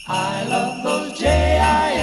I love those Jingle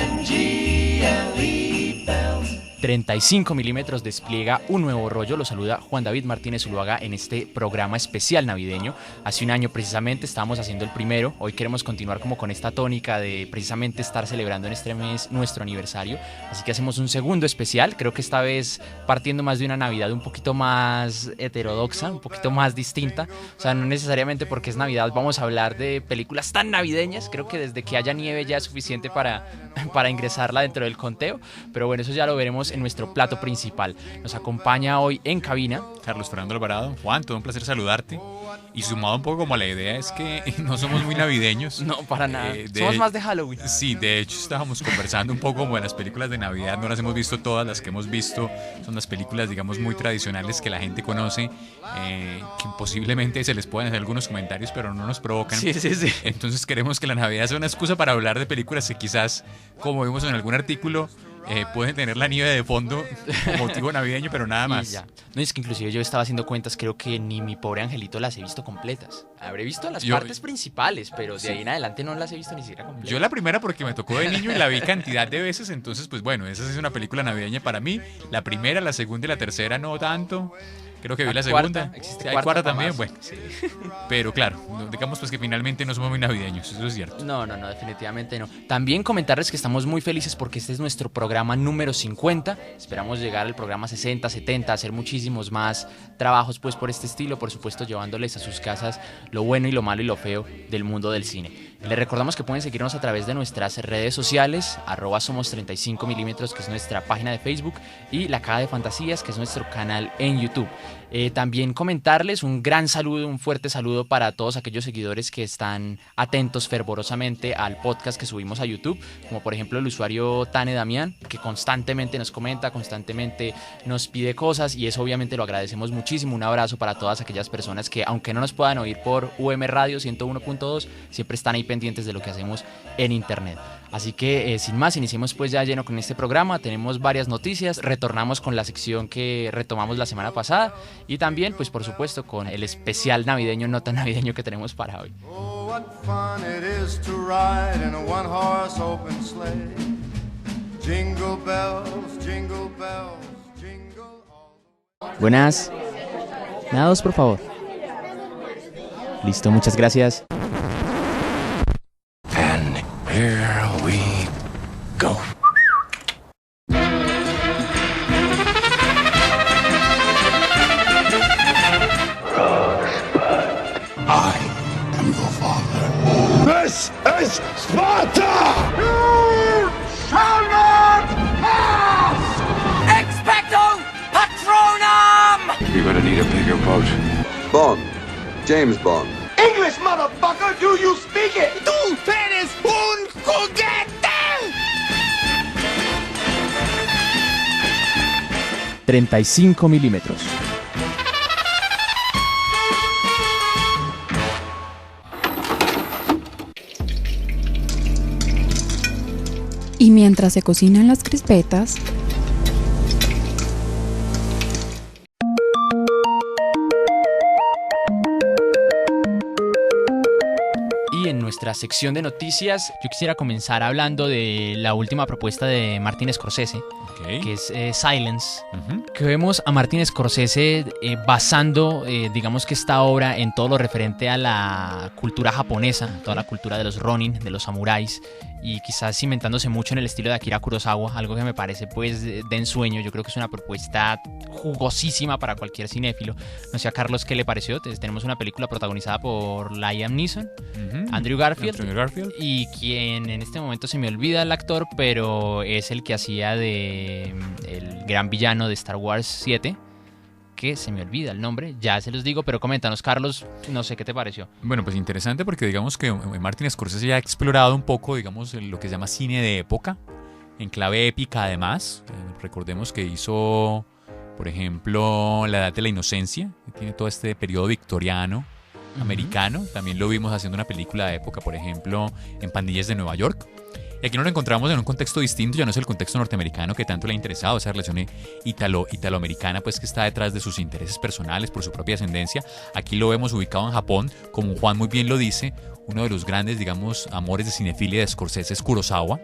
bells. 35 milímetros despliega un nuevo rollo. Lo saluda Juan David Martínez Zuluaga en este programa especial navideño. Hace un año precisamente estábamos haciendo el primero. Hoy queremos continuar como con esta tónica de precisamente estar celebrando en este mes nuestro aniversario. Así que hacemos un segundo especial. Creo que esta vez partiendo más de una Navidad un poquito más heterodoxa, un poquito más distinta. O sea, no necesariamente porque es Navidad vamos a hablar de películas tan navideñas. Creo que desde que haya nieve ya es suficiente para ingresarla dentro del conteo. Pero bueno, eso ya lo veremos en nuestro plato principal. Nos acompaña hoy en cabina Carlos Fernando Alvarado. Juan, todo un placer saludarte. Y sumado un poco como la idea es que no somos muy navideños. No, para nada. Somos más de Halloween. Sí, de hecho estábamos conversando un poco como de las películas de Navidad. No las hemos visto todas, las que hemos visto son las películas, digamos, muy tradicionales que la gente conoce, que posiblemente se les puedan hacer algunos comentarios, pero no nos provocan. Sí. Entonces queremos que la Navidad sea una excusa para hablar de películas que quizás, como vimos en algún artículo, pueden tener la nieve de fondo como motivo navideño, pero nada más. Ya. No, es que inclusive yo estaba haciendo cuentas, creo que ni mi pobre angelito las he visto completas. Habré visto las partes principales, pero de ahí en adelante no las he visto ni siquiera completas. Yo la primera porque me tocó de niño y la vi cantidad de veces, entonces pues bueno, esa es una película navideña para mí. La primera, la segunda y la tercera no tanto. Creo que vi la segunda. Hay cuarta también, bueno. Sí. Pero claro, digamos pues que finalmente no somos muy navideños, eso es cierto. No, definitivamente no. También comentarles que estamos muy felices porque este es nuestro programa número 50. Esperamos llegar al programa 60, 70, hacer muchísimos más trabajos pues por este estilo, por supuesto llevándoles a sus casas lo bueno y lo malo y lo feo del mundo del cine. Les recordamos que pueden seguirnos a través de nuestras redes sociales, @somos35mm, que es nuestra página de Facebook, y La Caja de Fantasías, que es nuestro canal en YouTube. También comentarles un gran saludo, un fuerte saludo para todos aquellos seguidores que están atentos fervorosamente al podcast que subimos a YouTube, como por ejemplo el usuario Tane Damián, que constantemente nos comenta, constantemente nos pide cosas, y eso obviamente lo agradecemos muchísimo. Un abrazo para todas aquellas personas que, aunque no nos puedan oír por UM Radio 101.2, siempre están ahí pendientes de lo que hacemos en internet. Así que sin más, iniciemos pues ya lleno con este programa. Tenemos varias noticias, retornamos con la sección que retomamos la semana pasada y también pues por supuesto con el especial navideño, no tan navideño, que tenemos para hoy. Oh, what fun it is to ride in a one-horse open sleigh. Jingle bells, jingle bells, jingle all. Buenas. ¿Me da dos, por favor? Listo, muchas gracias. And here we go. I am your father. This is Sparta! You shall not pass! Expecto Patronum! You're gonna need a bigger boat. Bond. James Bond. English, motherfucker! Do you speak it? ¡Tú eres un juguete! 35 milímetros. Y mientras se cocinan las crispetas, Y en nuestra sección de noticias, yo quisiera comenzar hablando de la última propuesta de Martin Scorsese, que es Silence, que vemos a Martin Scorsese basando, digamos que esta obra en todo lo referente a la cultura japonesa, toda la cultura de los ronin, de los samuráis, y quizás cimentándose mucho en el estilo de Akira Kurosawa, algo que me parece pues de ensueño. Yo creo que es una propuesta jugosísima para cualquier cinéfilo. No sé a Carlos qué le pareció. Tenemos una película protagonizada por Liam Neeson, Andrew Garfield, y quien en este momento se me olvida el actor, pero es el que hacía de el gran villano de Star Wars 7, que se me olvida el nombre, ya se los digo, pero coméntanos, Carlos, no sé qué te pareció. Bueno, pues interesante porque digamos que Martin Scorsese ya ha explorado un poco, digamos, lo que se llama cine de época, en clave épica además. Recordemos que hizo, por ejemplo, La Edad de la Inocencia, que tiene todo este periodo victoriano americano. También lo vimos haciendo una película de época, por ejemplo, en Pandillas de Nueva York. Y aquí nos lo encontramos en un contexto distinto, ya no es el contexto norteamericano que tanto le ha interesado, esa relación italoamericana pues que está detrás de sus intereses personales por su propia ascendencia. Aquí lo vemos ubicado en Japón, como Juan muy bien lo dice, uno de los grandes, digamos, amores de cinefilia de Scorsese es Kurosawa.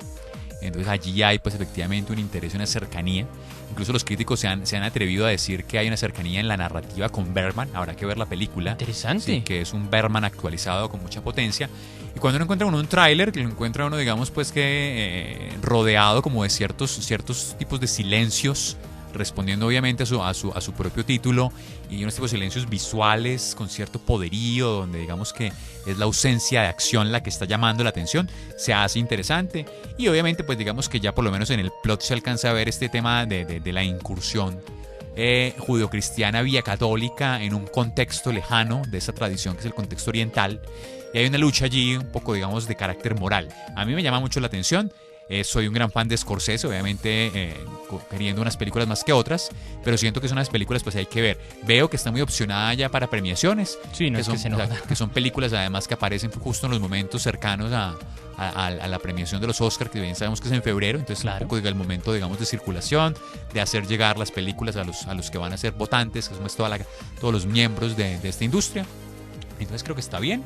Entonces allí hay pues efectivamente un interés y una cercanía. Incluso los críticos se han atrevido a decir que hay una cercanía en la narrativa con Bergman. Habrá que ver la película. Interesante. Sí, que es un Bergman actualizado con mucha potencia. Y cuando uno encuentra un tráiler, que lo encuentra uno, digamos, pues que rodeado como de ciertos tipos de silencios, respondiendo obviamente a su propio título, y unos tipos de silencios visuales con cierto poderío, donde digamos que es la ausencia de acción la que está llamando la atención, se hace interesante. Y obviamente pues digamos que ya por lo menos en el plot se alcanza a ver este tema de la incursión judeocristiana vía católica en un contexto lejano de esa tradición que es el contexto oriental, y hay una lucha allí un poco digamos de carácter moral. A mí me llama mucho la atención. Soy un gran fan de Scorsese, obviamente queriendo unas películas más que otras, pero siento que son unas películas pues hay que ver. Veo que está muy opcionada ya para premiaciones, Sí, no que es son, que se nota. que son películas además que aparecen justo en los momentos cercanos a la premiación de los Oscars, que bien sabemos que es en febrero, entonces Claro. un poco el momento digamos de circulación, de hacer llegar las películas a los que van a ser votantes, que somos todos los miembros de esta industria. Entonces creo que está bien.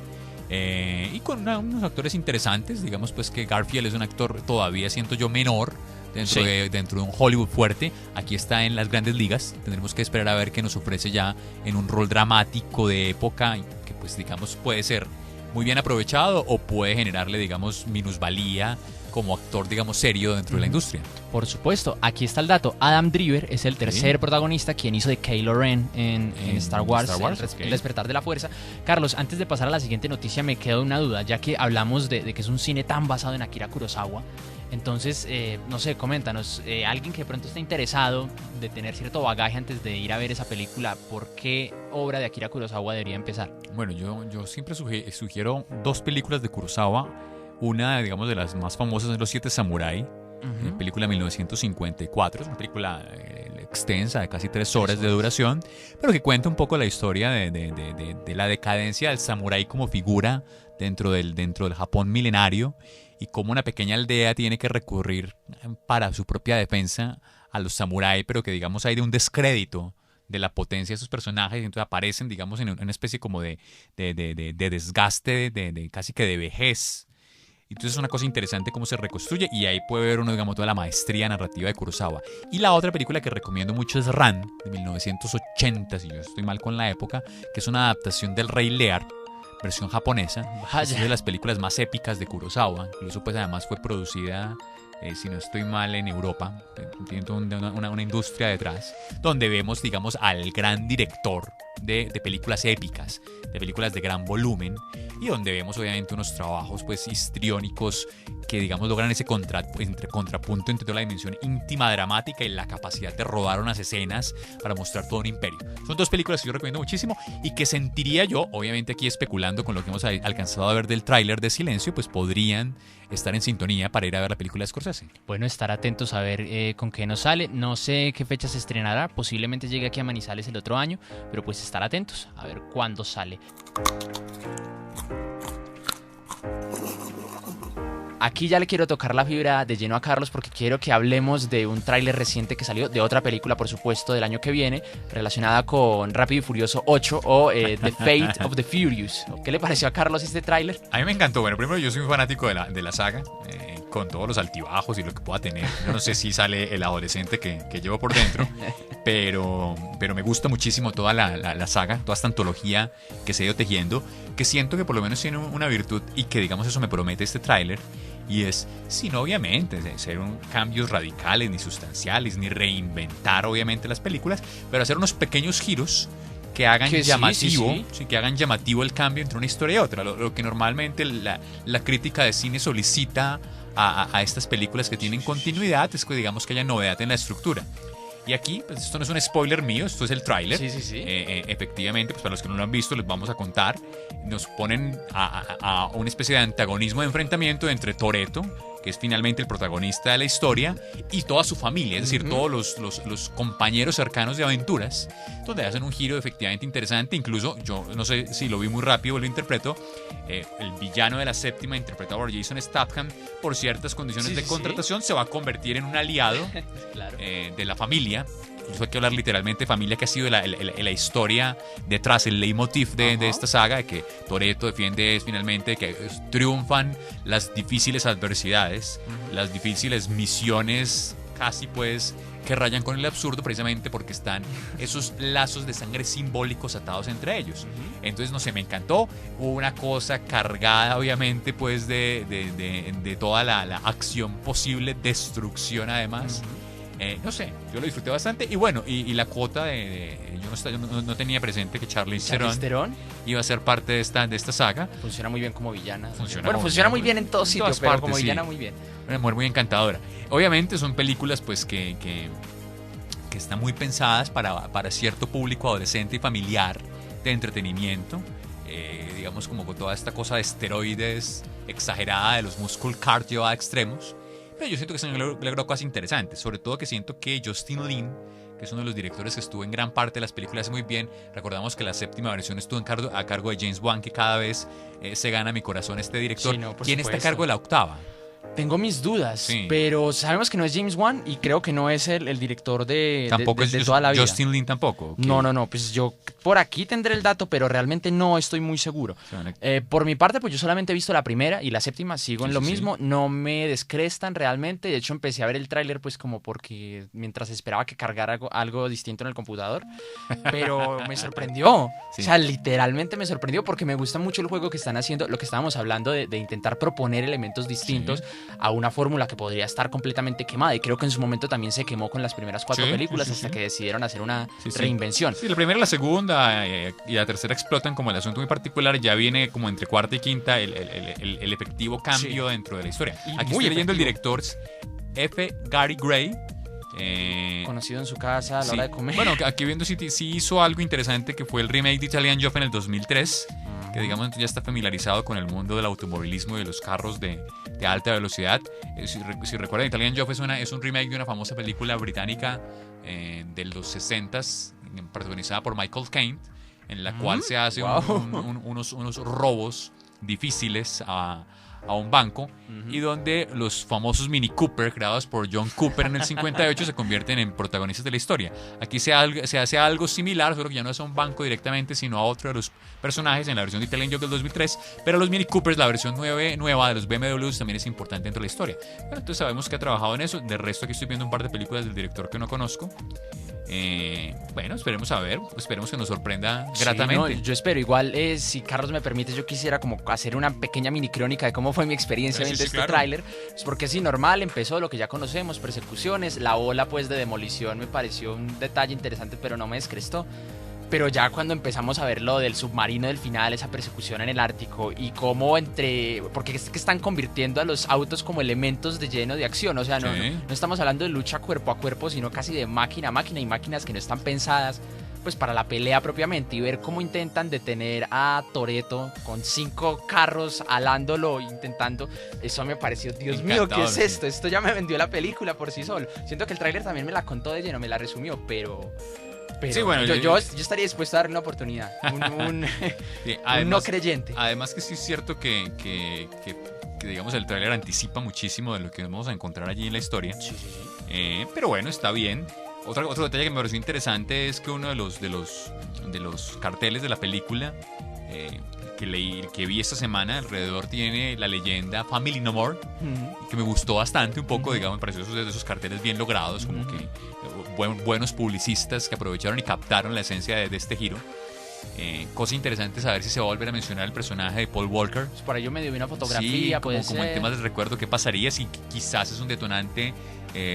Y con unos actores interesantes, digamos pues que Garfield es un actor todavía siento yo menor dentro, Sí. dentro de un Hollywood fuerte. Aquí está en las grandes ligas, tendremos que esperar a ver qué nos ofrece ya en un rol dramático de época, que pues digamos puede ser muy bien aprovechado o puede generarle digamos minusvalía como actor digamos serio dentro de la industria. Por supuesto, aquí está el dato. Adam Driver es el tercer protagonista, quien hizo de Kylo Ren en Star Wars, ok. El Despertar de la Fuerza. Carlos, antes de pasar a la siguiente noticia, me queda una duda, ya que hablamos de que es un cine tan basado en Akira Kurosawa. Entonces, no sé, coméntanos, alguien que de pronto está interesado de tener cierto bagaje antes de ir a ver esa película, ¿por qué obra de Akira Kurosawa debería empezar? Bueno, yo siempre sugiero dos películas de Kurosawa. Una, digamos, de las más famosas es Los Siete Samurái, película de 1954. Es una película extensa, de casi 3 horas de duración, pero que cuenta un poco la historia de la decadencia del samurái como figura dentro del Japón milenario, y cómo una pequeña aldea tiene que recurrir para su propia defensa a los samuráis, pero que, digamos, hay de un descrédito de la potencia de sus personajes, y entonces aparecen, digamos, en una especie como de desgaste, casi que de vejez. Entonces es una cosa interesante cómo se reconstruye, y ahí puede ver uno, digamos, toda la maestría narrativa de Kurosawa. Y la otra película que recomiendo mucho es Ran, de 1980, si yo estoy mal con la época, que es una adaptación del Rey Lear, versión japonesa. Vaya. Es una de las películas más épicas de Kurosawa. Incluso pues además fue producida, si no estoy mal, en Europa. Tiene toda una industria detrás, donde vemos, digamos, al gran director de películas épicas, de películas de gran volumen, y donde vemos obviamente unos trabajos pues histriónicos que digamos logran ese contrapunto entre toda la dimensión íntima, dramática, y la capacidad de rodar unas escenas para mostrar todo un imperio. Son dos películas que yo recomiendo muchísimo, y que sentiría yo, obviamente aquí especulando con lo que hemos alcanzado a ver del tráiler de Silencio, pues podrían estar en sintonía para ir a ver la película de Scorsese. Bueno, estar atentos a ver con qué nos sale. No sé qué fecha se estrenará, posiblemente llegue aquí a Manizales el otro año, pero pues estar atentos a ver cuándo sale. Aquí ya le quiero tocar la fibra de lleno a Carlos, porque quiero que hablemos de un tráiler reciente que salió, de otra película, por supuesto, del año que viene, relacionada con Rápido y Furioso 8 o The Fate of the Furious. ¿Qué le pareció a Carlos este tráiler? A mí me encantó. Bueno, primero yo soy un fanático de la saga, con todos los altibajos y lo que pueda tener. Yo no sé si sale el adolescente que llevo por dentro, pero me gusta muchísimo toda la saga, toda esta antología que se ha ido tejiendo, que siento que por lo menos tiene una virtud, y que digamos eso me promete este tráiler, y es, sin obviamente ser cambios radicales ni sustanciales, ni reinventar obviamente las películas, pero hacer unos pequeños giros que hagan Que sí, llamativo, sí. sí, que hagan llamativo el cambio entre una historia y otra, lo que normalmente la crítica de cine solicita a estas películas que tienen continuidad, es que digamos que haya novedad en la estructura. Y aquí, pues esto no es un spoiler mío, esto es el tráiler. Sí, sí, sí. Efectivamente, pues para los que no lo han visto, les vamos a contar. Nos ponen a una especie de antagonismo, de enfrentamiento entre Toretto, que es finalmente el protagonista de la historia, y toda su familia, es decir, todos los compañeros cercanos de aventuras, donde hacen un giro efectivamente interesante. Incluso, yo no sé si lo vi muy rápido o lo interpreto, el villano de la séptima, interpretado por Jason Statham, por ciertas condiciones Sí, de sí, contratación, se va a convertir en un aliado Claro. de la familia, hay que hablar literalmente de familia, que ha sido la historia detrás, el leitmotiv de esta saga, de que Toretto defiende finalmente que triunfan las difíciles adversidades, las difíciles misiones casi pues que rayan con el absurdo, precisamente porque están esos lazos de sangre simbólicos atados entre ellos. Entonces, no sé, me encantó. Hubo una cosa cargada, obviamente, pues de toda la acción posible, destrucción además. No sé, yo lo disfruté bastante. Y bueno, y la cuota yo no tenía presente que Charlize Theron iba a ser parte de esta saga. Funciona muy bien como villana. Funciona muy bien en todo sitio, todas pero partes, como villana sí. muy bien. Una mujer muy encantadora. Obviamente son películas pues que están muy pensadas para cierto público adolescente y familiar de entretenimiento. Digamos como con toda esta cosa de esteroides exagerada, de los muscle cars llevada a extremos. Pero yo siento que se logró cosas interesantes. Sobre todo que siento que Justin Lin, que es uno de los directores que estuvo en gran parte de las películas muy bien. Recordamos que la 7ª versión estuvo a cargo de James Wan, que cada vez se gana mi corazón este director. Sí, no, por ¿Quién está a supuesto. cargo de la 8ª? Tengo mis dudas, Sí. pero sabemos que no es James Wan y creo que no es el director de Tampoco es toda la vida. Justin Lin tampoco. ¿Ok? No, pues yo por aquí tendré el dato, pero realmente no estoy muy seguro. Por mi parte, pues yo solamente he visto la primera y la 7ª, sigo en Sí, lo sí, mismo, no me descrestan realmente, de hecho empecé a ver el tráiler pues como porque mientras esperaba que cargara algo distinto en el computador, pero me sorprendió, Sí. o sea, literalmente me sorprendió porque me gusta mucho el juego que están haciendo, lo que estábamos hablando de intentar proponer elementos distintos a una fórmula que podría estar completamente quemada y creo que en su momento también se quemó con las primeras 4 Sí, películas sí, hasta sí. que decidieron hacer una Sí, sí. reinvención. Sí, la primera y la segunda y la tercera explotan como el asunto muy particular. Ya viene como entre cuarta y quinta el efectivo cambio dentro de la historia. Y Aquí muy estoy leyendo el efectivo. director F. Gary Gray. Conocido en su casa a la Sí. hora de comer. Bueno, aquí viendo si hizo algo interesante, que fue el remake de Italian Job en el 2003, que digamos ya está familiarizado con el mundo del automovilismo y de los carros de alta velocidad. Si recuerdan, Italian Job es un remake de una famosa película británica de los 60s, protagonizada por Michael Caine, en la cual se hace unos robos difíciles a un banco y donde los famosos Mini Cooper creados por John Cooper en el 58 se convierten en protagonistas de la historia. Aquí se hace algo similar, solo que ya no es a un banco directamente, sino a otro de los personajes en la versión de Italian Job del 2003, pero los Mini Coopers, la versión nueva de los BMWs, también es importante dentro de la historia. Bueno, entonces sabemos que ha trabajado en eso. De resto, aquí estoy viendo un par de películas del director que no conozco. Bueno, esperemos que nos sorprenda Sí, gratamente. no, yo espero, igual si Carlos me permite, yo quisiera como hacer una pequeña mini crónica de cómo fue mi experiencia Sí, viendo sí, este claro. tráiler, pues porque sí, normal, empezó lo que ya conocemos, persecuciones, la ola pues de demolición me pareció un detalle interesante, pero no me descrestó. Pero ya cuando empezamos a ver lo del submarino del final, esa persecución en el Ártico y cómo porque es que están convirtiendo a los autos como elementos de lleno de acción, o sea, no estamos hablando de lucha cuerpo a cuerpo, sino casi de máquina a máquina y máquinas que no están pensadas pues para la pelea propiamente, y ver cómo intentan detener a Toretto con 5 carros alándolo, intentando, eso me pareció, Dios mío, ¿qué es Encantador, esto? Esto ya me vendió la película por sí solo. Siento que el tráiler también me la contó de lleno, me la resumió, pero Sí, bueno, yo estaría dispuesto a darle una oportunidad. Un no creyente. Además que sí es cierto que digamos el tráiler anticipa muchísimo de lo que vamos a encontrar allí en la historia. Sí. Pero bueno, está bien. Otro detalle que me pareció interesante es que uno de los carteles de la película que vi esta semana alrededor tiene la leyenda Family No More, que me gustó bastante un poco, digamos, me pareció de esos carteles bien logrados, como que buenos publicistas que aprovecharon y captaron la esencia de este giro. Cosa interesante saber si se va a volver a mencionar el personaje de Paul Walker. Pues por ahí yo me dio una fotografía, Sí, puede como en ser. temas de recuerdo, ¿qué pasaría si quizás es un detonante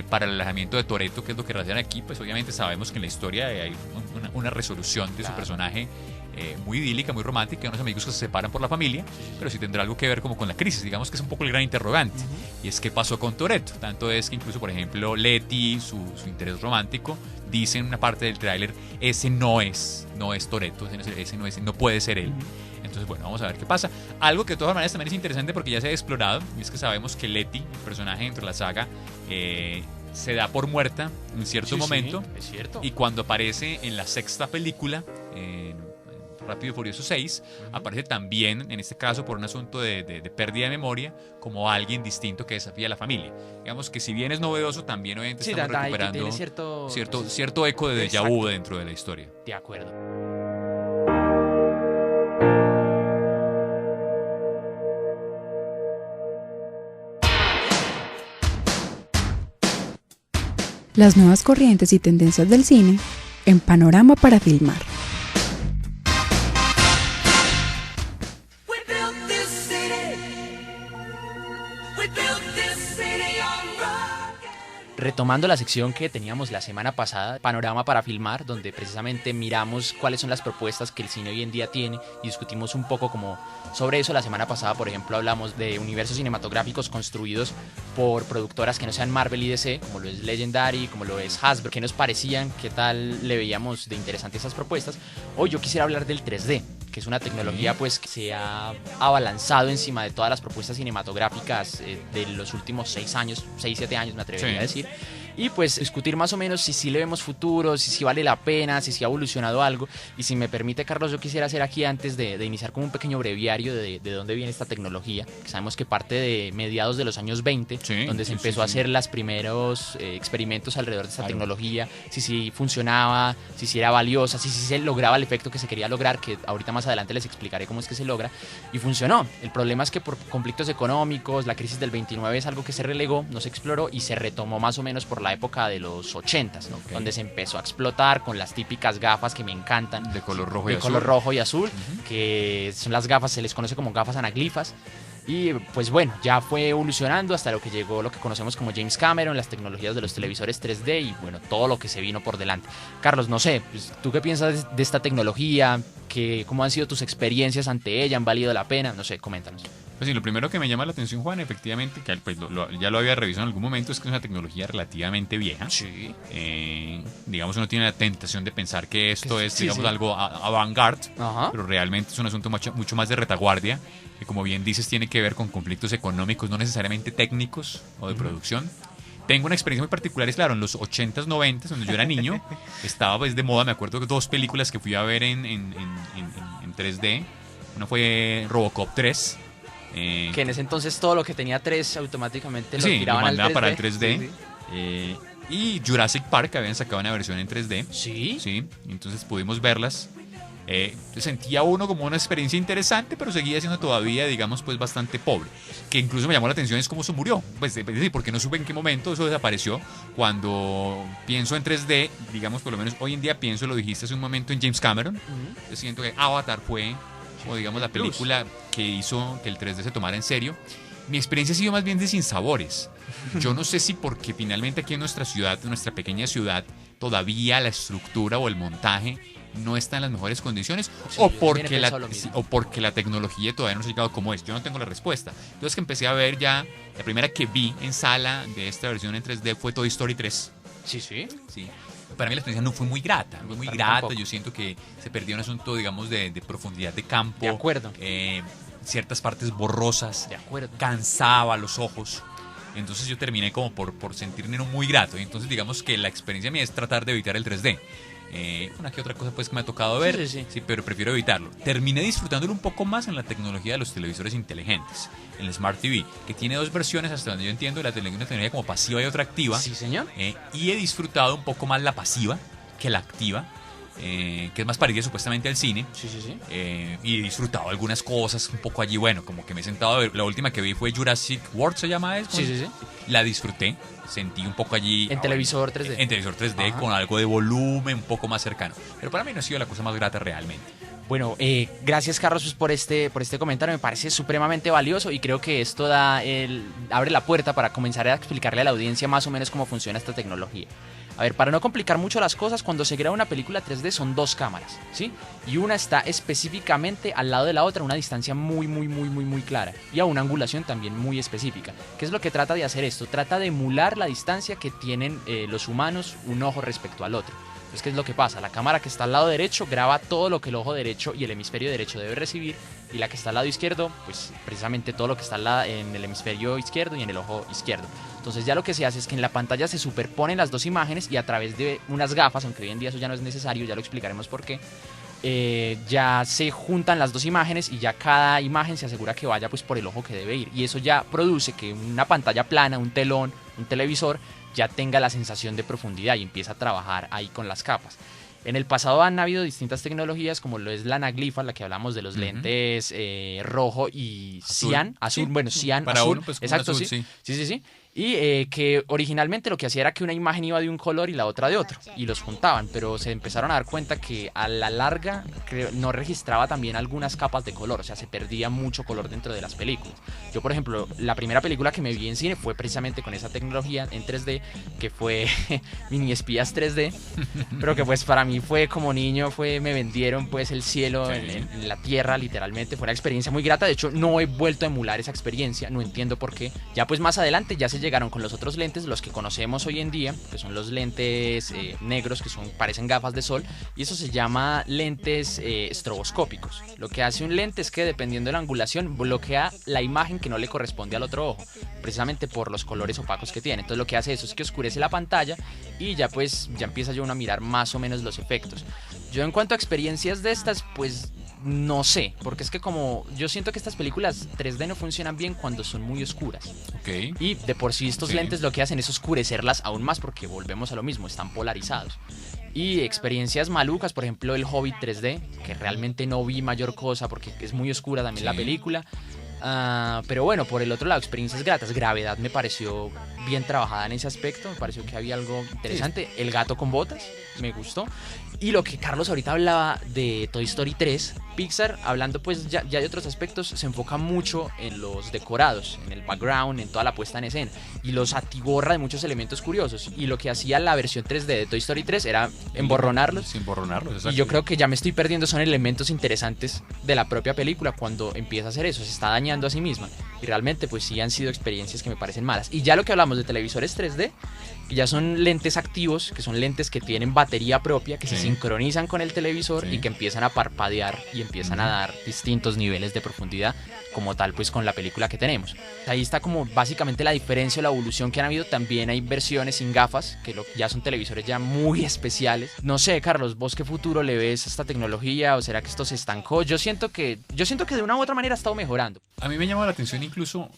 para el alejamiento de Toretto, que es lo que radian aquí? Pues obviamente sabemos que en la historia hay una resolución de su personaje muy idílica, muy romántica, unos amigos que se separan por la familia, pero sí tendrá algo que ver como con la crisis, digamos que es un poco el gran interrogante. Y es qué pasó con Toretto. Tanto es que incluso, por ejemplo, Letty, su interés romántico, dice en una parte del tráiler, ese no es Toretto, ese no puede ser él. Entonces, bueno, vamos a ver qué pasa. Algo que de todas maneras también es interesante porque ya se ha explorado, y es que sabemos que Letty, el personaje dentro de la saga, se da por muerta en cierto momento. Sí, es cierto. Y cuando aparece en la 6ª película, Rápido y Furioso 6, aparece también, en este caso por un asunto de pérdida de memoria, como alguien distinto que desafía a la familia. Digamos que si bien es novedoso, también obviamente Sí, estamos ahí que recuperando tiene cierto eco de déjà vu Exacto. dentro de la historia. De acuerdo. Las nuevas corrientes y tendencias del cine en Panorama para Filmar. We built this city. We built this city on rock. Retomando la sección que teníamos la semana pasada, Panorama para Filmar, donde precisamente miramos cuáles son las propuestas que el cine hoy en día tiene y discutimos un poco como sobre eso. La semana pasada, por ejemplo, hablamos de universos cinematográficos construidos por productoras que no sean Marvel y DC, como lo es Legendary, como lo es Hasbro, que nos parecían, qué tal le veíamos de interesante esas propuestas. Hoy yo quisiera hablar del 3D, que es una tecnología pues que se ha abalanzado encima de todas las propuestas cinematográficas de los últimos 6 años, 6-7 años me atrevería a decir, y pues discutir más o menos si sí le vemos futuro, si sí vale la pena, si sí ha evolucionado algo. Y si me permite, Carlos, yo quisiera hacer aquí, antes de iniciar, como un pequeño breviario de dónde viene esta tecnología, que sabemos que parte de mediados de los años 20, donde se empezó a hacer los primeros experimentos alrededor de esta tecnología, si sí funcionaba, si sí era valiosa, si sí se lograba el efecto que se quería lograr, que ahorita más adelante les explicaré cómo es que se logra, y funcionó. El problema es que por conflictos económicos, la crisis del 29 es algo que se relegó, no se exploró y se retomó más o menos por la época de los 80s, donde se empezó a explotar con las típicas gafas que me encantan, De color rojo y de azul. color rojo y azul, que son las gafas, se les conoce como gafas anaglifas. Y pues bueno, ya fue evolucionando hasta lo que llegó lo que conocemos como James Cameron, las tecnologías de los televisores 3D y bueno, todo lo que se vino por delante. Carlos, no sé, pues, ¿tú qué piensas de esta tecnología? ¿Cómo han sido tus experiencias ante ella? ¿Han valido la pena? No sé, coméntanos. Pues sí, lo primero que me llama la atención, Juan, efectivamente, que pues, ya lo había revisado en algún momento, es que es una tecnología relativamente vieja. Sí. Digamos, uno tiene la tentación de pensar que esto es, Sí, digamos, sí. algo avant-garde, Ajá. pero realmente es un asunto mucho más de retaguardia, que como bien dices, tiene que ver con conflictos económicos, no necesariamente técnicos o de producción. Tengo una experiencia muy particular, es claro, en los 80s, 90s, cuando yo era niño, estaba pues de moda, me acuerdo que 2 películas que fui a ver en 3D. Una fue Robocop 3. Que en ese entonces todo lo que tenía 3 automáticamente lo Sí, lo tiraban al mandaba 3D. para el 3D. Sí, Y Jurassic Park habían sacado una versión en 3D. sí. Sí, entonces pudimos verlas. Sentía uno como una experiencia interesante, pero seguía siendo todavía, digamos, pues bastante pobre. Que incluso me llamó la atención es cómo se murió. Pues, es decir, porque no supe en qué momento eso desapareció. Cuando pienso en 3D, digamos, por lo menos hoy en día pienso, lo dijiste hace un momento, en James Cameron. Yo siento que Avatar fue, o digamos, la película que hizo que el 3D se tomara en serio. Mi experiencia ha sido más bien de sinsabores. Yo no sé si porque finalmente aquí en nuestra ciudad, en nuestra pequeña ciudad, todavía la estructura o el montaje no está en las mejores condiciones, Sí, o, yo porque también he pensado lo mismo. o porque la tecnología todavía no se ha llegado como es. Yo no tengo la respuesta. Entonces que empecé a ver ya, la primera que vi en sala de esta versión en 3D fue Toy Story 3. Sí, sí. Sí. Para mí la experiencia no fue muy grata, no fue muy Para mí grata. tampoco. Yo siento que se perdió un asunto, digamos, de profundidad de campo. De acuerdo. Ciertas partes borrosas. De acuerdo. Cansaba los ojos. Entonces yo terminé como por sentirme no muy grato. Y entonces digamos que la experiencia mía es tratar de evitar el 3D. Una que otra cosa pues que me ha tocado ver, Sí. pero prefiero evitarlo. Terminé disfrutándolo un poco más en la tecnología de los televisores inteligentes, en el Smart TV, que tiene 2 versiones hasta donde yo entiendo, una tecnología como pasiva y otra activa. Sí, señor. Y he disfrutado un poco más la pasiva que la activa, que es más parecida supuestamente al cine. Sí, sí, sí. Y he disfrutado algunas cosas un poco allí, bueno, como que me he sentado a ver. La última que vi fue Jurassic World, ¿se llama eso? Sí, sí, sí. La disfruté, sentí un poco allí... En televisor 3D. En televisor 3D, Ajá. con algo de volumen un poco más cercano. Pero para mí no ha sido la cosa más grata realmente. Bueno, gracias Carlos pues, por este comentario, me parece supremamente valioso y creo que esto abre la puerta para comenzar a explicarle a la audiencia más o menos cómo funciona esta tecnología. A ver, para no complicar mucho las cosas, cuando se graba una película 3D son 2 cámaras, ¿sí? Y una está específicamente al lado de la otra a una distancia muy clara y a una angulación también muy específica. ¿Qué es lo que trata de hacer esto? Trata de emular la distancia que tienen los humanos un ojo respecto al otro. Entonces, ¿qué es lo que pasa? La cámara que está al lado derecho graba todo lo que el ojo derecho y el hemisferio derecho debe recibir, y la que está al lado izquierdo, pues precisamente todo lo que está en el hemisferio izquierdo y en el ojo izquierdo. Entonces ya lo que se hace es que en la pantalla se superponen las 2 imágenes y a través de unas gafas, aunque hoy en día eso ya no es necesario, ya lo explicaremos por qué, ya se juntan las dos imágenes y ya cada imagen se asegura que vaya pues por el ojo que debe ir. Y eso ya produce que una pantalla plana, un telón, un televisor, ya tenga la sensación de profundidad y empieza a trabajar ahí con las capas. En el pasado han habido distintas tecnologías, como lo es la anaglifa, la que hablamos de los lentes rojo y cian, azul, Sí. bueno, cian, Para azul, uno, pues, como exacto, azul, sí. sí. Sí. Y que originalmente lo que hacía era que una imagen iba de un color y la otra de otro, y los juntaban, pero se empezaron a dar cuenta que a la larga no registraba también algunas capas de color, o sea, se perdía mucho color dentro de las películas. Yo, por ejemplo, la primera película que me vi en cine fue precisamente con esa tecnología en 3D, que fue Mini Espías 3D, pero que pues para mí fue como niño, me vendieron pues el cielo Sí. en la tierra, literalmente. Fue una experiencia muy grata. De hecho, no he vuelto a emular esa experiencia, no entiendo por qué. Ya pues más adelante ya se llegaron con los otros lentes, los que conocemos hoy en día, que son los lentes negros, que parecen gafas de sol, y eso se llama lentes estroboscópicos. Lo que hace un lente es que, dependiendo de la angulación, bloquea la imagen que no le corresponde al otro ojo, precisamente por los colores opacos que tiene. Entonces lo que hace eso es que oscurece la pantalla y ya pues ya empieza yo uno a mirar más o menos los efectos. Yo, en cuanto a experiencias de estas, pues no sé, porque es que como yo siento que estas películas 3D no funcionan bien cuando son muy oscuras. Ok. Y de por sí estos Sí. lentes lo que hacen es oscurecerlas aún más, porque volvemos a lo mismo, están polarizados. Y experiencias malucas, por ejemplo el Hobbit 3D, que realmente no vi mayor cosa porque es muy oscura también la Sí. película. Pero bueno, por el otro lado, experiencias gratas. Gravedad me pareció bien trabajada en ese aspecto, me pareció que había algo interesante. El gato con botas, me gustó. Y lo que Carlos ahorita hablaba de Toy Story 3, Pixar, hablando pues ya de otros aspectos, se enfoca mucho en los decorados, en el background, en toda la puesta en escena, y los atiborra de muchos elementos curiosos. Y lo que hacía la versión 3D de Toy Story 3 era emborronarlos. Sin borronarlos, exacto. Y yo creo que ya me estoy perdiendo, son elementos interesantes de la propia película cuando empieza a hacer eso, se está dañando a sí misma. Y realmente pues sí han sido experiencias que me parecen malas. Y ya lo que hablamos de televisores 3D, que ya son lentes activos, que son lentes que tienen batería propia, que se Sí. sincronizan con el televisor Sí. y que empiezan a parpadear y empiezan a dar distintos niveles de profundidad, como tal pues con la película que tenemos. Ahí está como básicamente la diferencia o la evolución que han habido. También hay versiones sin gafas, que ya son televisores ya muy especiales. No sé, Carlos, ¿vos qué futuro le ves a esta tecnología, o será que esto se estancó? Yo siento que de una u otra manera ha estado mejorando. A mí me llama la atención incluso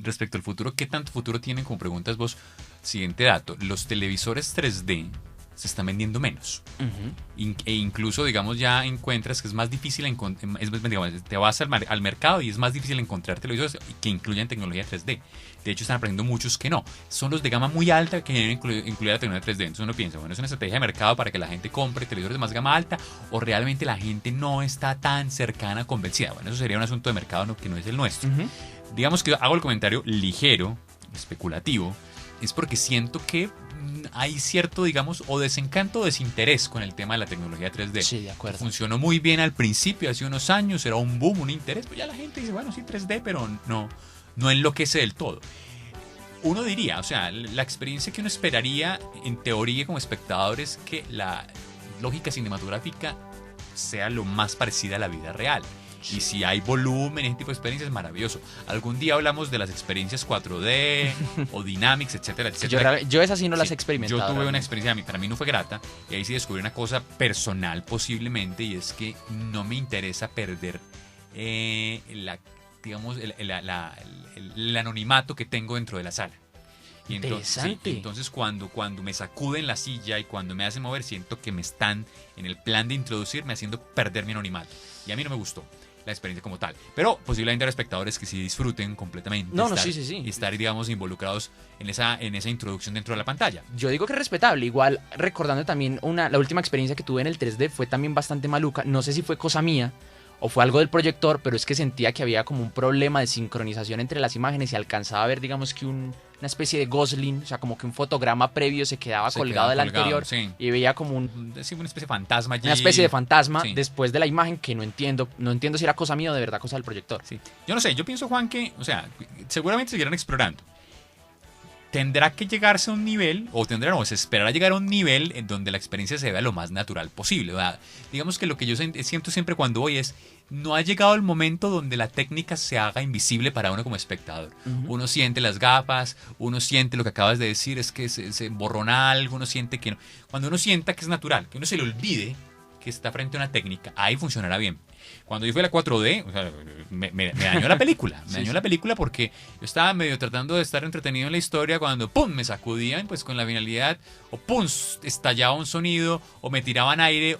respecto al futuro, ¿qué tanto futuro tienen? Como preguntas vos, siguiente dato, los televisores 3D se están vendiendo menos. E incluso, digamos, ya encuentras que es más difícil te vas al mercado y es más difícil encontrar televisores que incluyan tecnología 3D. De hecho, están aprendiendo muchos que no. Son los de gama muy alta que deben incluir la tecnología 3D. Entonces uno piensa, bueno, ¿es una estrategia de mercado para que la gente compre televisores de más gama alta o realmente la gente no está tan cercana, convencida? Bueno, eso sería un asunto de mercado que no es el nuestro. Digamos que hago el comentario ligero, especulativo, es porque siento que hay cierto, digamos, o desencanto o desinterés con el tema de la tecnología 3D. Sí, de acuerdo. Funcionó muy bien al principio, hace unos años, era un boom, un interés, pues ya la gente dice, bueno, sí, 3D, pero no enloquece del todo. Uno diría, o sea, la experiencia que uno esperaría en teoría como espectador es que la lógica cinematográfica sea lo más parecida a la vida real. Y si hay volumen, ese tipo de experiencias, es maravilloso. Algún día hablamos de las experiencias 4D o Dynamics, etcétera, etcétera. Yo esas sí no las Sí, he experimentado. Yo tuve una realmente. experiencia, para mí no fue grata, y ahí sí descubrí una cosa personal posiblemente, y es que no me interesa perder digamos, el anonimato que tengo dentro de la sala. Y Interesante. entonces cuando me sacuden la silla y cuando me hacen mover, siento que me están en el plan de introducirme haciendo perder mi anonimato. Y a mí no me gustó la experiencia como tal. Pero posiblemente hay espectadores que sí disfruten completamente Sí. y estar, digamos, involucrados en esa introducción dentro de la pantalla. Yo digo que es respetable. Igual, recordando también la última experiencia que tuve en el 3D fue también bastante maluca. No sé si fue cosa mía o fue algo del proyector, pero es que sentía que había como un problema de sincronización entre las imágenes y alcanzaba a ver, digamos, que una especie de Gosling, o sea, como que un fotograma previo se quedaba colgado del anterior, sí. y veía como Una especie de fantasma allí. una especie de fantasma Sí. después de la imagen que no entiendo si era cosa mía o de verdad cosa del proyector. Sí. Yo no sé, yo pienso, Juan, que, o sea, seguramente seguirán explorando. Tendrá que llegarse a un nivel, o se esperará llegar a un nivel en donde la experiencia se vea lo más natural posible. ¿Verdad? Digamos que lo que yo siento siempre cuando voy es, no ha llegado el momento donde la técnica se haga invisible para uno como espectador. Uno siente las gafas, uno siente lo que acabas de decir, es que se emborrona algo, uno siente que no. Cuando uno sienta que es natural, que uno se le olvide que está frente a una técnica, ahí funcionará bien. Cuando yo fui a la 4D, o sea, me dañó la película. Me dañó la película porque yo estaba medio tratando de estar entretenido en la historia cuando ¡pum! Me sacudían pues con la finalidad, o ¡pum! Estallaba un sonido, o me tiraban aire,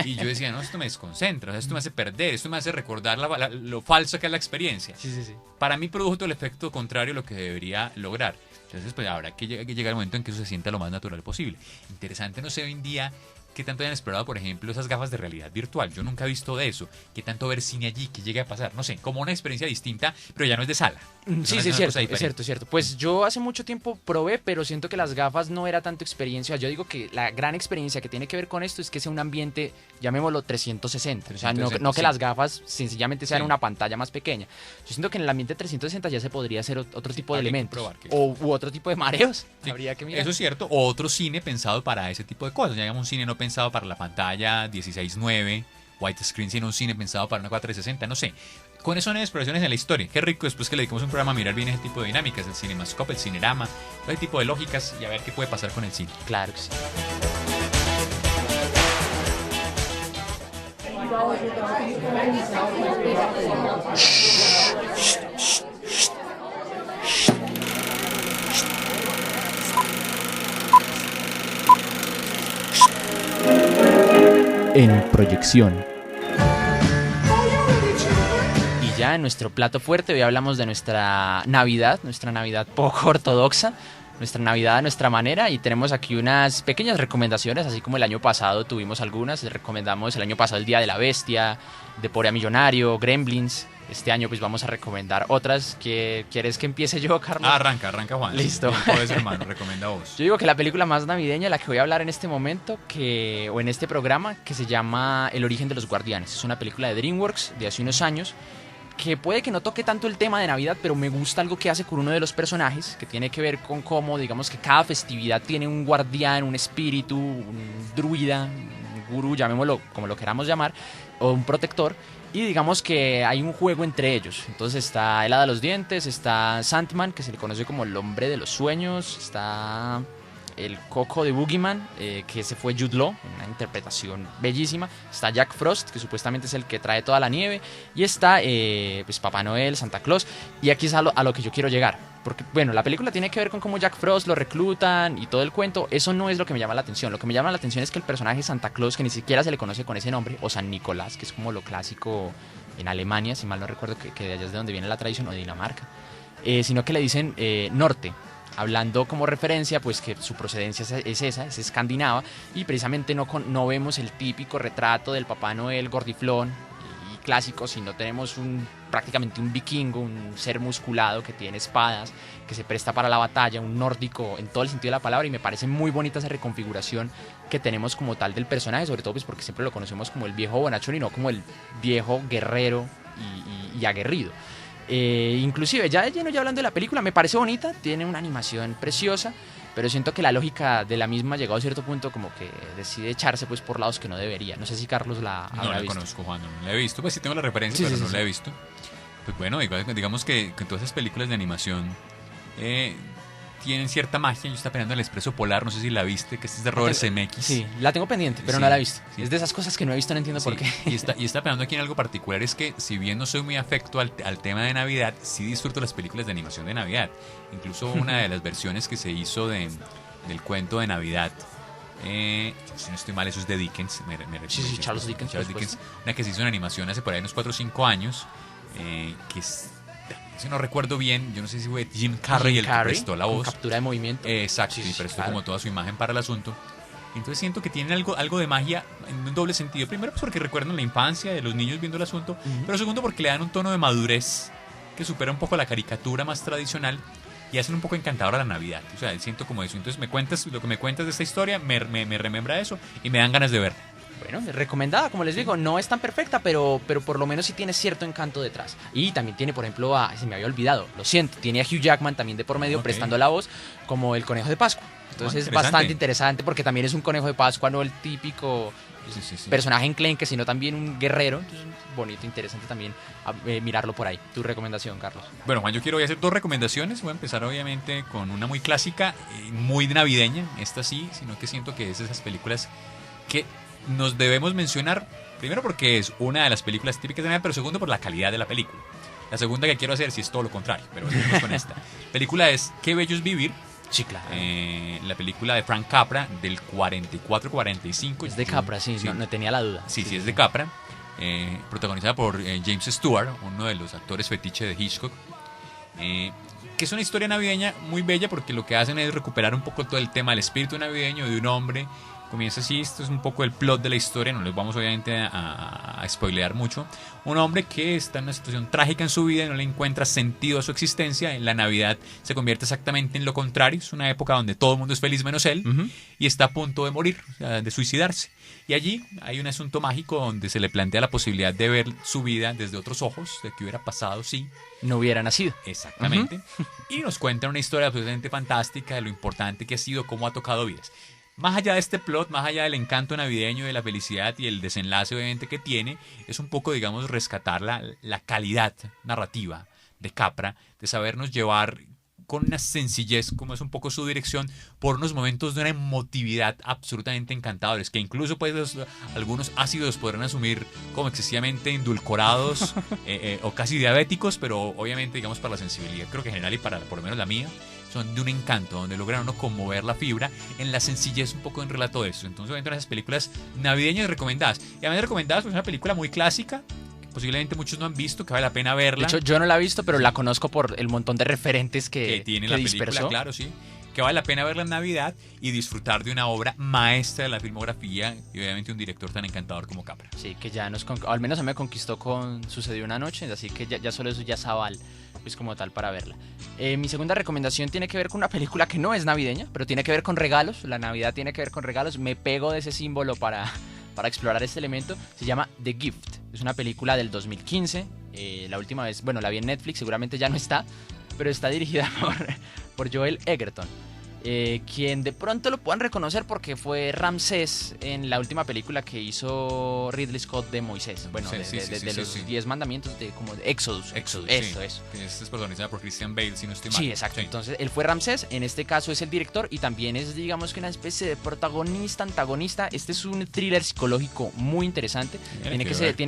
y yo decía, no, esto me desconcentra, o sea, esto me hace perder, esto me hace recordar lo falso que es la experiencia. Sí, sí, sí. Para mí produjo todo el efecto contrario a lo que debería lograr. Entonces, pues habrá que llegar al momento en que eso se sienta lo más natural posible. Interesante, no sé, hoy en día, qué tanto hayan explorado, por ejemplo, esas gafas de realidad virtual. Yo nunca he visto de eso. Qué tanto ver cine allí, qué llegue a pasar. No sé, como una experiencia distinta, pero ya no es de sala. Sí, sí, es cierto. Pues yo hace mucho tiempo probé, pero siento que las gafas no era tanto experiencia. Yo digo que la gran experiencia que tiene que ver con esto es que sea un ambiente, llamémoslo 360. O sea, no que las gafas sencillamente sean una pantalla más pequeña. Yo siento que en el ambiente 360 ya se podría hacer otro tipo de elementos. U otro tipo de mareos. Sí, habría que mirar. eso es cierto. O otro cine pensado para ese tipo de cosas. Ya digamos un cine no pensado para la pantalla 16:9, widescreen, sino un cine pensado para una 460, no sé. Con eso son exploraciones en la historia. Qué rico después que le dediquemos un programa a mirar bien ese tipo de dinámicas, el cinemascope, el cinerama, todo ese tipo de lógicas y a ver qué puede pasar con el cine. Claro que sí. En proyección. Y ya en nuestro plato fuerte hoy hablamos de nuestra Navidad poco ortodoxa, nuestra Navidad a nuestra manera, y tenemos aquí unas pequeñas recomendaciones, así como el año pasado tuvimos algunas. Les recomendamos el año pasado El Día de la Bestia, De Pobre a Millonario, Gremlins. Este año pues vamos a recomendar otras. ¿Quieres que empiece yo, Carlos? Arranca Juan. Listo. Puedes, hermano, recomienda vos. Yo digo que la película más navideña, la que voy a hablar en este momento, o en este programa, que se llama El origen de los guardianes. Es una película de DreamWorks de hace unos años, que puede que no toque tanto el tema de Navidad, pero me gusta algo que hace con uno de los personajes, que tiene que ver con cómo, digamos, que cada festividad tiene un guardián, un espíritu, un druida, un gurú, llamémoslo como lo queramos llamar, o un protector. Y digamos que hay un juego entre ellos. Entonces está el Hada de los Dientes, está Sandman, que se le conoce como el hombre de los sueños, está el Coco de Boogeyman, que ese fue Jude Law, una interpretación bellísima. Está Jack Frost, que supuestamente es el que trae toda la nieve. Y está pues Papá Noel, Santa Claus. Y aquí es a lo que yo quiero llegar. Porque, bueno, la película tiene que ver con cómo Jack Frost lo reclutan y todo el cuento. Eso no es lo que me llama la atención. Lo que me llama la atención es que el personaje Santa Claus, que ni siquiera se le conoce con ese nombre, o San Nicolás, que es como lo clásico en Alemania, si mal no recuerdo, que de allá es de donde viene la tradición, o de Dinamarca, sino que le dicen norte, hablando como referencia, pues que su procedencia es escandinava, y precisamente no vemos el típico retrato del Papá Noel gordiflón y clásico, sino tenemos prácticamente un vikingo, un ser musculado que tiene espadas, que se presta para la batalla, un nórdico en todo el sentido de la palabra, y me parece muy bonita esa reconfiguración que tenemos como tal del personaje, sobre todo pues porque siempre lo conocemos como el viejo bonachón y no como el viejo guerrero y aguerrido. Inclusive ya hablando de la película, me parece bonita, tiene una animación preciosa, pero siento que la lógica de la misma, llegado a cierto punto, como que decide echarse pues por lados que no debería. No sé si Carlos la habrá visto. No la conozco, Juan, no la he visto. Pues sí tengo la referencia, pero no la he visto. Pues bueno, igual, digamos que todas esas películas de animación tienen cierta magia. Yo estaba pensando en El Expreso Polar, no sé si la viste, que es de Robert Zemeckis. Sí, la tengo pendiente, pero Sí, no la he visto. sí. Es de esas cosas que no he visto, no entiendo por qué. Y está pensando aquí en algo particular, es que si bien no soy muy afecto al tema de Navidad, sí disfruto las películas de animación de Navidad. Incluso una de las versiones que se hizo del cuento de Navidad, si no estoy mal, eso es de Dickens. Sí, Charles Dickens, por Dickens. supuesto. Una que se hizo en animación hace por ahí unos 4 o 5 años, que es... Si no recuerdo bien, yo no sé si fue Jim Carrey el que prestó la con voz. captura de movimiento. Exacto, Sí, y prestó claro. como toda su imagen para el asunto. Entonces siento que tiene algo de magia en un doble sentido. Primero, pues porque recuerdan la infancia de los niños viendo el asunto. Pero segundo, porque le dan un tono de madurez que supera un poco la caricatura más tradicional y hacen un poco encantadora la Navidad. O sea, siento como eso. Entonces lo que me cuentas de esta historia me remembra eso y me dan ganas de verla. Bueno, recomendada, como les digo, no es tan perfecta, pero por lo menos sí tiene cierto encanto detrás. Y también tiene, por ejemplo, se me había olvidado, lo siento, tiene a Hugh Jackman también de por medio prestando la voz como el conejo de Pascua. Entonces es bastante interesante porque también es un conejo de Pascua, no el típico personaje enclenque, sino también un guerrero. Entonces, bonito, interesante también mirarlo por ahí. Tu recomendación, Carlos. Bueno, Juan, yo quiero hacer 2 recomendaciones. Voy a empezar obviamente con una muy clásica, muy navideña, esta sí, sino que siento que es de esas películas que nos debemos mencionar, primero porque es una de las películas típicas de Navidad, pero segundo por la calidad de la película. La segunda que quiero hacer sí es todo lo contrario, pero seguimos con esta. Película es Qué bello es vivir. Sí, claro. La película de Frank Capra del 44-45. Es de Capra, sí, no tenía la duda. Sí, es de Capra. Protagonizada por James Stewart, uno de los actores fetiche de Hitchcock. Que es una historia navideña muy bella porque lo que hacen es recuperar un poco todo el tema del espíritu navideño de un hombre. Comienza así, esto es un poco el plot de la historia, no les vamos obviamente a spoilear mucho. Un hombre que está en una situación trágica en su vida y no le encuentra sentido a su existencia. En la Navidad se convierte exactamente en lo contrario, es una época donde todo el mundo es feliz menos él, y está a punto de morir, o sea, de suicidarse. Y allí hay un asunto mágico donde se le plantea la posibilidad de ver su vida desde otros ojos, de qué hubiera pasado si no hubiera nacido. Exactamente. Y nos cuenta una historia absolutamente fantástica de lo importante que ha sido, cómo ha tocado vidas. Más allá de este plot, más allá del encanto navideño, de la felicidad y el desenlace obviamente que tiene, es un poco, digamos, rescatar la calidad narrativa de Capra, de sabernos llevar con una sencillez, como es un poco su dirección, por unos momentos de una emotividad absolutamente encantadores, que incluso pues algunos ácidos podrán asumir como excesivamente endulcorados o casi diabéticos, pero obviamente, digamos, para la sensibilidad, creo que en general y para por lo menos la mía, son de un encanto, donde logran uno conmover la fibra en la sencillez un poco en relato de eso. Entonces, obviamente, esas películas navideñas recomendadas. Y además recomendadas, pues es una película muy clásica, que posiblemente muchos no han visto, que vale la pena verla. De hecho, yo no la he visto, pero la conozco por el montón de referentes que tiene la dispersó. Película, claro, sí. Que vale la pena verla en Navidad y disfrutar de una obra maestra de la filmografía y obviamente un director tan encantador como Capra. Sí, que ya al menos a mí me conquistó con Sucedió una noche, así que ya solo eso ya es aval, pues como tal para verla. Mi segunda recomendación tiene que ver con una película que no es navideña, pero tiene que ver con regalos. La Navidad tiene que ver con regalos. Me pego de ese símbolo para explorar este elemento. Se llama The Gift. Es una película del 2015. La última vez, bueno, la vi en Netflix, seguramente ya no está, pero está dirigida por Joel Edgerton. Quien de pronto lo puedan reconocer porque fue Ramsés en la última película que hizo Ridley Scott de Moisés. Bueno, de los 10 mandamientos, como de Éxodos. Eso. Que es protagonizada por Christian Bale, si no estoy mal. Sí, exacto. Sí. Entonces, él fue Ramsés, en este caso es el director y también es, digamos, que una especie de protagonista, antagonista. Este es un thriller psicológico muy interesante. Tiene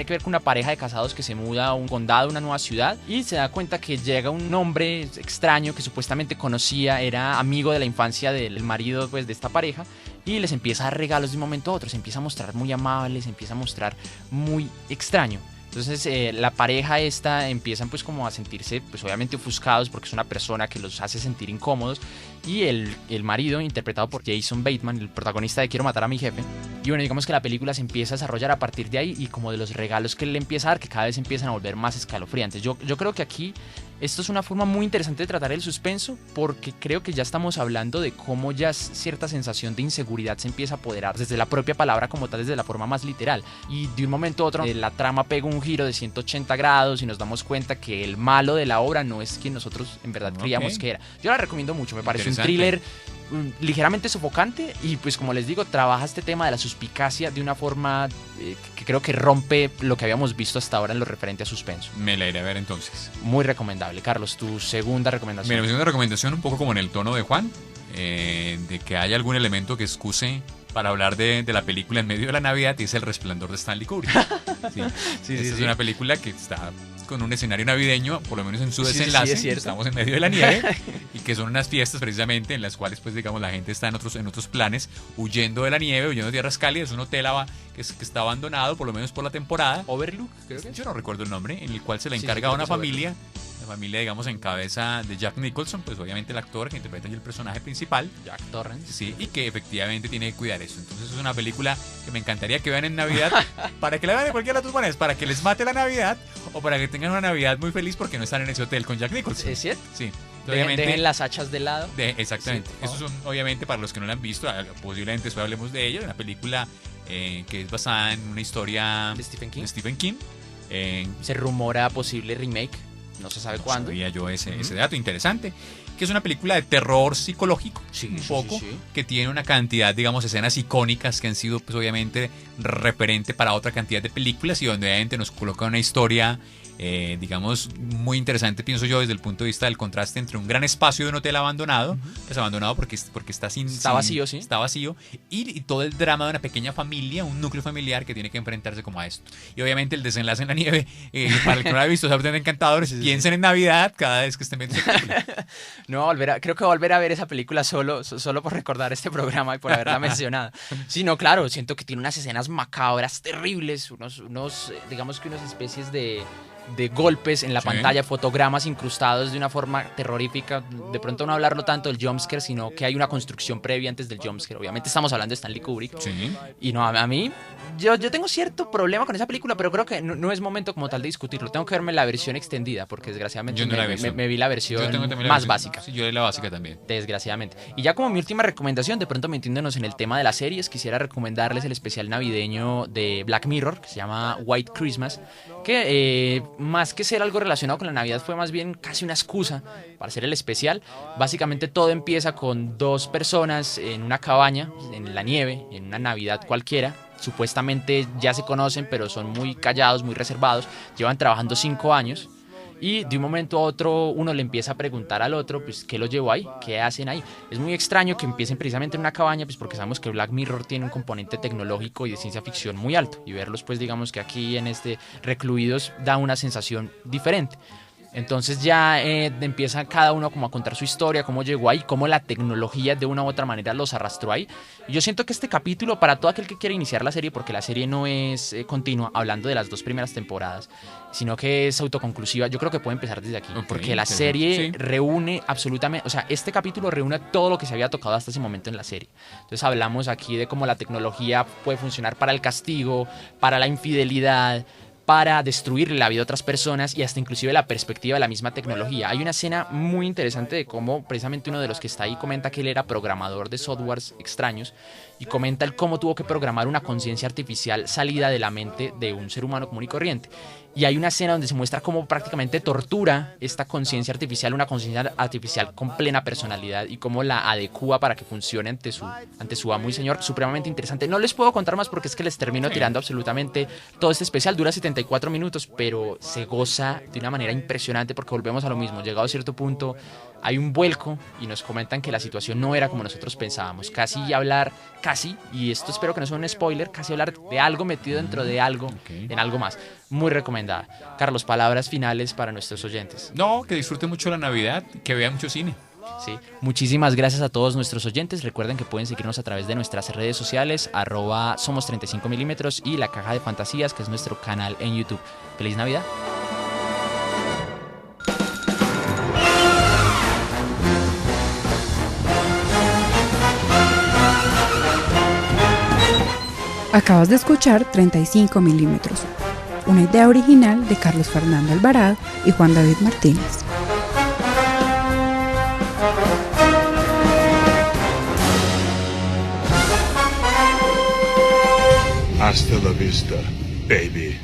que ver con una pareja de casados que se muda a un condado, una nueva ciudad, y se da cuenta que llega un hombre extraño que supuestamente conocía, era amigo de la infancia del marido, pues, de esta pareja, y les empieza a dar regalos de un momento a otro. Se empieza a mostrar muy amable, se empieza a mostrar muy extraño. Entonces la pareja esta empiezan pues como a sentirse pues obviamente ofuscados porque es una persona que los hace sentir incómodos, y el marido, interpretado por Jason Bateman, el protagonista de Quiero matar a mi jefe, y bueno, digamos que la película se empieza a desarrollar a partir de ahí y como de los regalos que él le empieza a dar, que cada vez empiezan a volver más escalofriantes. Yo creo que aquí esto es una forma muy interesante de tratar el suspenso, porque creo que ya estamos hablando de cómo ya cierta sensación de inseguridad se empieza a apoderar desde la propia palabra como tal, desde la forma más literal, y de un momento a otro la trama pega un giro de 180 grados y nos damos cuenta que el malo de la obra no es quien nosotros en verdad creíamos que era. Yo la recomiendo mucho, me parece un thriller ligeramente sofocante y pues como les digo, trabaja este tema de la suspicacia de una forma que creo que rompe lo que habíamos visto hasta ahora en lo referente a suspenso. Me la iré a ver entonces. Muy recomendable. Carlos, tu segunda recomendación. Mira, mi segunda recomendación un poco como en el tono de Juan, de que haya algún elemento que excuse para hablar de la película en medio de la Navidad, y es El Resplandor de Stanley Kubrick. Es una película que está con un escenario navideño, por lo menos en su desenlace. Sí, estamos en medio de la nieve y que son unas fiestas precisamente en las cuales pues digamos la gente está en otros planes, huyendo de la nieve, huyendo de tierras cálidas. Un hotel que está abandonado, por lo menos por la temporada. Overlook, creo que es. Yo no recuerdo el nombre, en el cual se le encarga a una familia. La familia, digamos, en cabeza de Jack Nicholson, pues obviamente el actor que interpreta el personaje principal, Jack Torrance. Sí, y que efectivamente tiene que cuidar eso. Entonces es una película que me encantaría que vean en Navidad, para que la vean de cualquiera de las dos maneras, para que les mate la Navidad o para que tengan una Navidad muy feliz porque no están en ese hotel con Jack Nicholson. ¿Es cierto? Sí. Dejen las hachas de lado. Exactamente. Sí, eso son, obviamente, para los que no la han visto, posiblemente después hablemos de ella, una película que es basada en una historia de Stephen King. Se rumora posible remake. No se sabe cuándo. Sabía yo ese dato interesante. Que es una película de terror psicológico, un poco, que tiene una cantidad, digamos, escenas icónicas que han sido, pues, obviamente, referente para otra cantidad de películas y donde obviamente nos coloca una historia digamos, muy interesante, pienso yo, desde el punto de vista del contraste entre un gran espacio de un hotel abandonado, pues abandonado porque está vacío, sí. Está vacío, y todo el drama de una pequeña familia, un núcleo familiar que tiene que enfrentarse como a esto. Y obviamente el desenlace en la nieve, para el que no lo ha visto, es absolutamente encantador. Piensen en Navidad cada vez que estén viendo esa película. No, creo que volver a ver esa película solo por recordar este programa y por haberla mencionado. Sí, no, claro, siento que tiene unas escenas macabras terribles, digamos que unas especies de golpes en la pantalla, fotogramas incrustados de una forma terrorífica. De pronto no hablarlo tanto del jumpscare, sino que hay una construcción previa antes del jumpscare. Obviamente estamos hablando de Stanley Kubrick. Sí. Y no, a mí, yo tengo cierto problema con esa película, pero creo que no es momento como tal de discutirlo. Tengo que verme la versión extendida, porque desgraciadamente Yo no la he visto. me vi la versión Yo tengo también más versión- básica. Sí, yo de la básica también. Desgraciadamente. Y ya como mi última recomendación, de pronto metiéndonos en el tema de las series, quisiera recomendarles el especial navideño de Black Mirror, que se llama White Christmas, que más que ser algo relacionado con la Navidad fue más bien casi una excusa para hacer el especial. Básicamente todo empieza con dos personas en una cabaña, en la nieve, en una Navidad cualquiera. Supuestamente ya se conocen, pero son muy callados, muy reservados. Llevan trabajando 5 años. Y de un momento a otro uno le empieza a preguntar al otro, pues, ¿qué los llevó ahí? ¿Qué hacen ahí? Es muy extraño que empiecen precisamente en una cabaña, pues porque sabemos que Black Mirror tiene un componente tecnológico y de ciencia ficción muy alto. Y verlos, pues, digamos que aquí en recluidos da una sensación diferente. Entonces ya empieza cada uno como a contar su historia, cómo llegó ahí, cómo la tecnología de una u otra manera los arrastró ahí. Y yo siento que este capítulo, para todo aquel que quiera iniciar la serie, porque la serie no es continua, hablando de las 2 primeras temporadas, sino que es autoconclusiva, yo creo que puede empezar desde aquí. Ok, Porque la interesante. serie Sí. reúne absolutamente, o sea, este capítulo reúne todo lo que se había tocado hasta ese momento en la serie. Entonces hablamos aquí de cómo la tecnología puede funcionar para el castigo, para la infidelidad, para destruir la vida de otras personas y hasta inclusive la perspectiva de la misma tecnología. Hay una escena muy interesante de cómo precisamente uno de los que está ahí comenta que él era programador de softwares extraños y comenta el cómo tuvo que programar una conciencia artificial salida de la mente de un ser humano común y corriente. Y hay una escena donde se muestra cómo prácticamente tortura esta conciencia artificial, una conciencia artificial con plena personalidad y cómo la adecúa para que funcione ante su amo y señor. Supremamente interesante. No les puedo contar más porque es que les termino tirando absolutamente todo este especial. Dura 74 minutos, pero se goza de una manera impresionante porque volvemos a lo mismo. Llegado a cierto punto hay un vuelco y nos comentan que la situación no era como nosotros pensábamos. Casi, y esto espero que no sea un spoiler, casi hablar de algo metido dentro de algo, en algo más. Muy recomendada. Carlos, palabras finales para nuestros oyentes. No, que disfruten mucho la Navidad, que vean mucho cine. Sí. Muchísimas gracias a todos nuestros oyentes. Recuerden que pueden seguirnos a través de nuestras redes sociales, @somos35mm y La Caja de Fantasías, que es nuestro canal en YouTube. ¡Feliz Navidad! Acabas de escuchar 35 milímetros, una idea original de Carlos Fernando Alvarado y Juan David Martínez. Hasta la vista, baby.